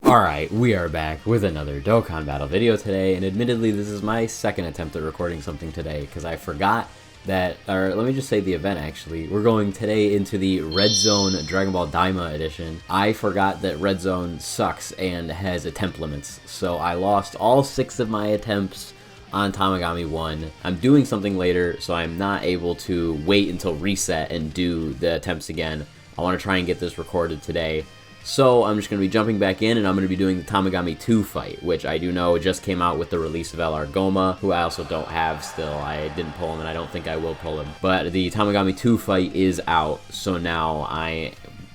Alright, we are back with another Dokkan battle video today, and admittedly this is my second attempt at recording something today, because I forgot that, or let me just say the event actually. We're going today into the Red Zone DragonBall DAIMA edition. I forgot that Red Zone sucks and has attempt limits, so I lost all 6 of my attempts on Tamagami 1. I'm doing something later, so I'm not able to wait until reset and do the attempts again. I want to try and get this recorded today. So I'm just going to be jumping back in, and I'm going to be doing the Tamagami 2 fight, which I do know just came out with the release of LR Goma, who I also don't have still. I didn't pull him, and I don't think I will pull him. But the Tamagami 2 fight is out, so now I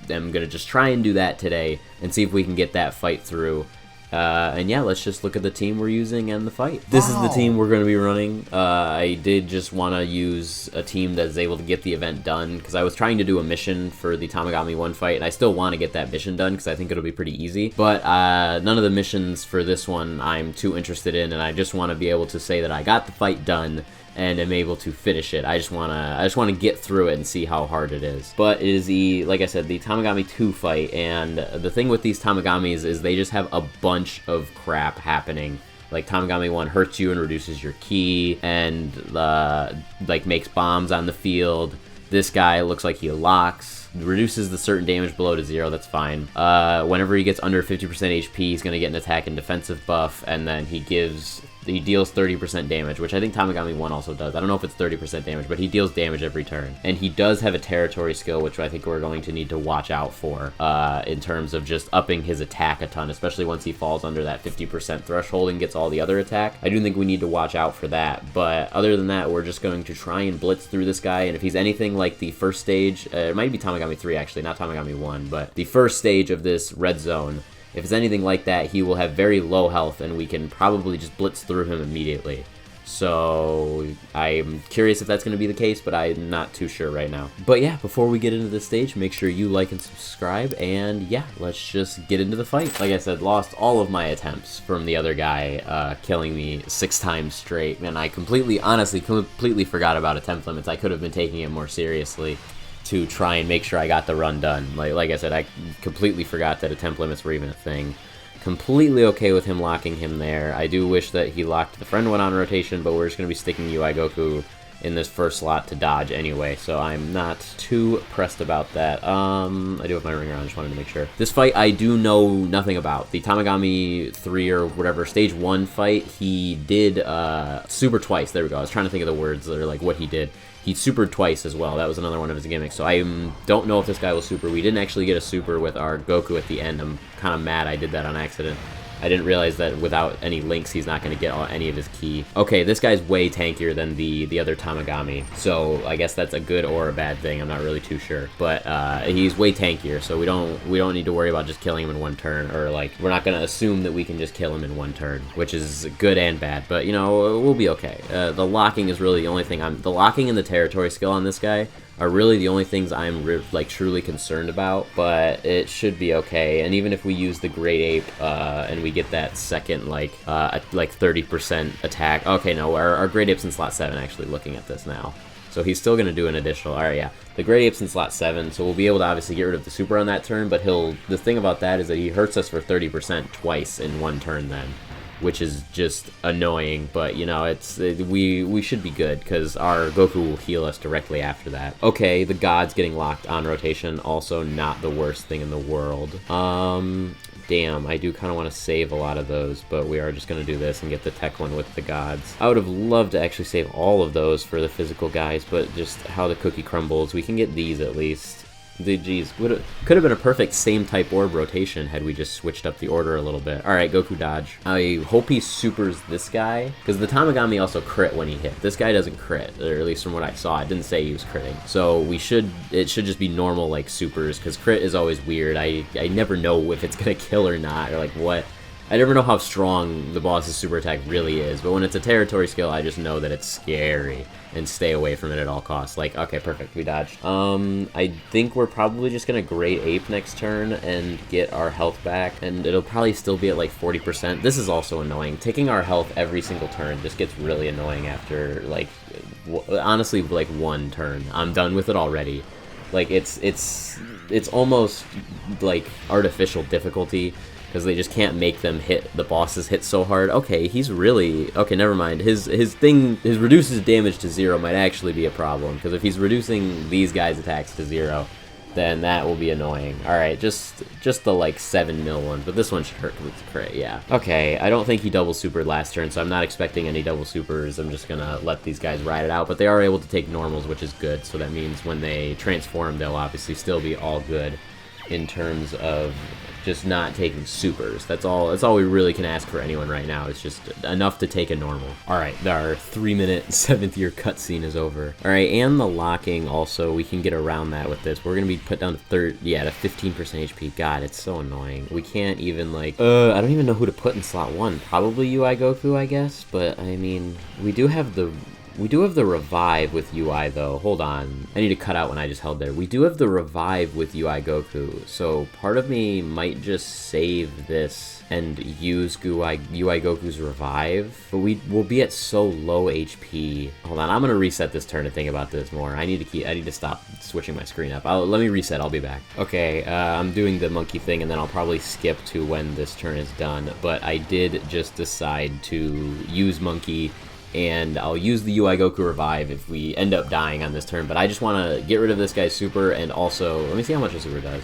am going to just try and do that today and see if we can get that fight through. And yeah, let's just look at the team we're using and the fight. This is the team we're going to be running. I did just want to use a team that is able to get the event done, because I was trying to do a mission for the Tamagami 1 fight, and I still want to get that mission done because I think it'll be pretty easy. But none of the missions for this one I'm too interested in, and I just want to be able to say that I got the fight done and am able to finish it. I just wanna get through it and see how hard it is. But it is like I said, the Tamagami 2 fight, and the thing with these Tamagamis is they just have a bunch of crap happening. Like Tamagami 1 hurts you and reduces your ki, and like makes bombs on the field. This guy looks like he locks, reduces the certain damage below to 0, that's fine. Whenever he gets under 50% HP, he's gonna get an attack and defensive buff, and then he deals 30% damage, which I think Tamagami 1 also does. I don't know if it's 30% damage, but he deals damage every turn. And he does have a territory skill, which I think we're going to need to watch out for in terms of just upping his attack a ton, especially once he falls under that 50% threshold and gets all the other attack. I do think we need to watch out for that, but other than that, we're just going to try and blitz through this guy, and if he's anything like the first stage, it might be Tamagami 3 actually, not Tamagami 1, but the first stage of this Red Zone, if it's anything like that, he will have very low health, and we can probably just blitz through him immediately. So I'm curious if that's going to be the case, but I'm not too sure right now. But yeah, before we get into this stage, make sure you like and subscribe, and yeah, let's just get into the fight. Like I said, lost all of my attempts from the other guy killing me 6 times straight, and I honestly completely forgot about attempt limits. I could have been taking it more seriously to try and make sure I got the run done. Like I said, I completely forgot that attempt limits were even a thing. Completely okay with him locking him there. I do wish that he locked the friend one on rotation, but we're just going to be sticking UI Goku in this first slot to dodge anyway, so I'm not too pressed about that. I do have my ringer on, just wanted to make sure. This fight I do know nothing about. The Tamagami 3 or whatever, stage 1 fight, he did super twice. There we go. I was trying to think of the words that are like what he did. He supered twice as well. That was another one of his gimmicks. So I don't know if this guy will super. We didn't actually get a super with our Goku at the end. I'm kind of mad I did that on accident. I didn't realize that without any links, he's not going to get any of his ki. Okay, this guy's way tankier than the other Tamagami, so I guess that's a good or a bad thing. I'm not really too sure, but he's way tankier, so we don't need to worry about just killing him in 1 turn, or like we're not going to assume that we can just kill him in 1 turn, which is good and bad. But you know, we'll be okay. The locking is really the only thing the locking and the territory skill on this guy are really the only things I'm like truly concerned about, but it should be okay. And even if we use the Great Ape and we get that second like 30% attack, okay, no, our Great Ape's in slot 7 actually, looking at this now, so he's still gonna do an additional. All right, yeah, the Great Ape's in slot 7, so we'll be able to obviously get rid of the super on that turn, but the thing about that is that he hurts us for 30% twice in 1 turn then, which is just annoying, but you know, we should be good because our Goku will heal us directly after that. Okay, the God's getting locked on rotation, also not the worst thing in the world. Damn, I do kind of want to save a lot of those, but we are just going to do this and get the tech one with the Gods. I would have loved to actually save all of those for the physical guys, but just how the cookie crumbles, we can get these at least. Geez, could have been a perfect same type orb rotation had we just switched up the order a little bit. Alright, Goku dodge. I hope he supers this guy, because the Tamagami also crit when he hit. This guy doesn't crit, or at least from what I saw, it didn't say he was critting. So it should just be normal like supers, because crit is always weird. I never know if it's gonna kill or not, or like what. I never know how strong the boss's super attack really is, but when it's a territory skill, I just know that it's scary and stay away from it at all costs. Like, okay, perfect, we dodged. I think we're probably just gonna Great Ape next turn and get our health back, and it'll probably still be at like 40%. This is also annoying. Taking our health every single turn just gets really annoying after, like, honestly, like 1 turn. I'm done with it already. Like, it's almost like artificial difficulty because they just can't make them hit the bosses hit so hard. Okay, he's really okay. Never mind. His reduces damage to 0 might actually be a problem, because if he's reducing these guys' attacks to 0, then that will be annoying. Alright, just the like 7 mil one, but this one should hurt because it's a crit, yeah. Okay, I don't think he double supered last turn, so I'm not expecting any double supers. I'm just gonna let these guys ride it out, but they are able to take normals, which is good, so that means when they transform, they'll obviously still be all good in terms of just not taking supers. That's all we really can ask for anyone right now. It's just enough to take a normal. Alright, our 3-minute 7th year cutscene is over. Alright, and the locking also, we can get around that with this. We're gonna be put down to to 15% HP. God, it's so annoying. We can't even like, I don't even know who to put in slot 1. Probably UI Goku, I guess, but I mean, we do have the revive with UI though. Hold on. I need to cut out when I just held there. We do have the revive with UI Goku, so part of me might just save this and use UI Goku's revive, but we will be at so low HP. Hold on, I'm gonna reset this turn to think about this more. I need to stop switching my screen up. Let me reset, I'll be back. Okay, I'm doing the monkey thing, and then I'll probably skip to when this turn is done, but I did just decide to use monkey, and I'll use the UI Goku revive if we end up dying on this turn, but I just want to get rid of this guy's super, and also, let me see how much a super does.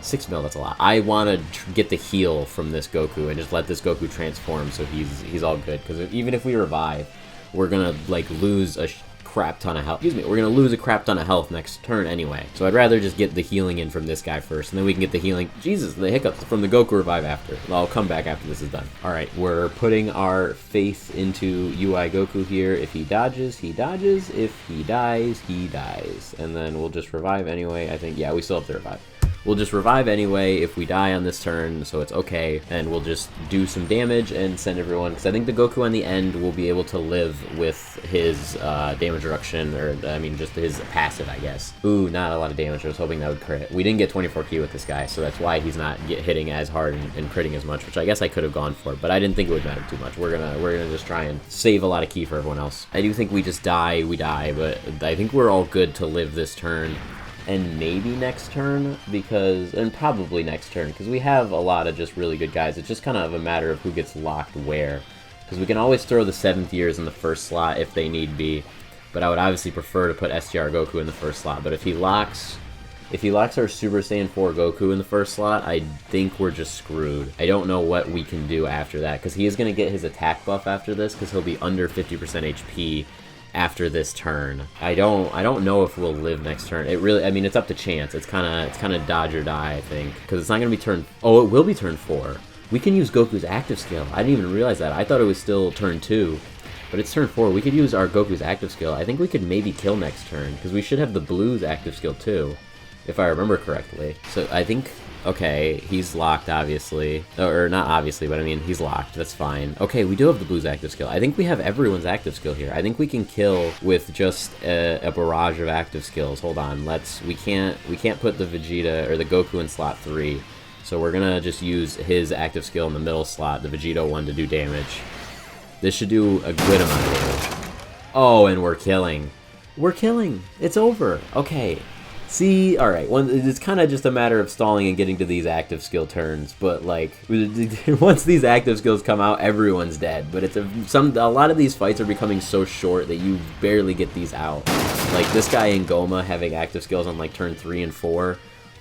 6 mil, that's a lot. I want to get the heal from this Goku and just let this Goku transform so he's all good, because even if we revive, we're gonna like lose a crap ton of health. Excuse me, we're gonna lose a crap ton of health next turn anyway. So I'd rather just get the healing in from this guy first, and then we can get the healing, Jesus, the hiccups, from the Goku revive after. I'll come back after this is done. Alright, we're putting our faith into UI Goku here. If he dodges, he dodges. If he dies, he dies. And then we'll just revive anyway. I think, yeah, we still have to revive. We'll just revive anyway if we die on this turn, so it's okay, and we'll just do some damage and send everyone, because I think the Goku on the end will be able to live with his damage reduction, or I mean just his passive, I guess. Ooh, not a lot of damage. I was hoping that would crit. We didn't get 24K with this guy, so that's why he's not hitting as hard and critting as much, which I guess I could have gone for, but I didn't think it would matter too much. We're gonna just try and save a lot of ki for everyone else. I do think we just die, but I think we're all good to live this turn. And maybe next turn, and probably next turn, because we have a lot of just really good guys. It's just kind of a matter of who gets locked where. Because we can always throw the 7th years in the first slot if they need be, but I would obviously prefer to put STR Goku in the first slot. But if he locks our Super Saiyan 4 Goku in the first slot, I think we're just screwed. I don't know what we can do after that, because he is going to get his attack buff after this, because he'll be under 50% HP after this turn. I don't know if we'll live next turn. It really, I mean, it's up to chance. It's kind of dodge or die, I think, because it's not going to be turn. Oh, it will be turn 4. We can use Goku's active skill. I didn't even realize that. I thought it was still turn 2, but it's turn 4. We could use our Goku's active skill. I think we could maybe kill next turn, because we should have the Blue's active skill too, if I remember correctly. So I think, okay, he's locked, obviously. Or not obviously, but I mean, he's locked. That's fine. Okay, we do have the Blue's active skill. I think we have everyone's active skill here. I think we can kill with just a barrage of active skills. Hold on, we can't put the Vegeta or the Goku in slot 3. So we're gonna just use his active skill in the middle slot, the Vegeta one, to do damage. This should do a good amount of damage. Oh, and we're killing. We're killing. It's over. Okay. See, alright, it's kind of just a matter of stalling and getting to these active skill turns, but like, once these active skills come out, everyone's dead. But it's a lot of these fights are becoming so short that you barely get these out. Like, this guy in Goma having active skills on like turn 3 and 4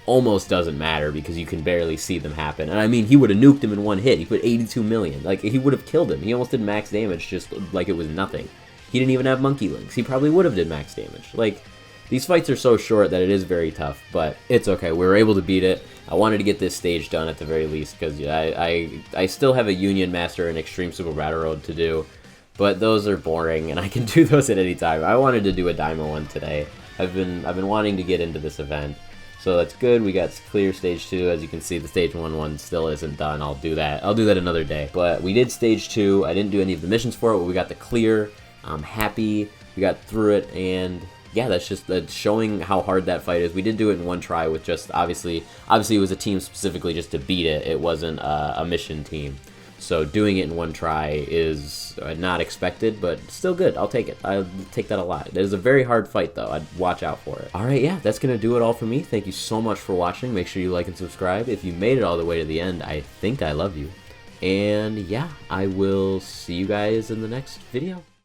almost doesn't matter, because you can barely see them happen. And I mean, he would have nuked him in one hit. He put 82 million. Like, he would have killed him. He almost did max damage just like it was nothing. He didn't even have monkey links. He probably would have did max damage. Like, these fights are so short that it is very tough, but it's okay. We were able to beat it. I wanted to get this stage done at the very least, because I still have a Union Master and Extreme Super Battle Road to do, but those are boring, and I can do those at any time. I wanted to do a DAIMA one today. I've been wanting to get into this event, so that's good. We got clear stage 2. As you can see, the stage 1 one still isn't done. I'll do that another day. But we did stage 2. I didn't do any of the missions for it, but we got the clear. I'm happy. We got through it, and yeah, that's showing how hard that fight is. We did do it in one try with just, obviously it was a team specifically just to beat it. It wasn't a mission team. So doing it in one try is not expected, but still good. I'll take it. I'll take that a lot. It is a very hard fight, though. I'd watch out for it. Alright, yeah, that's going to do it all for me. Thank you so much for watching. Make sure you like and subscribe. If you made it all the way to the end, I think I love you. And yeah, I will see you guys in the next video.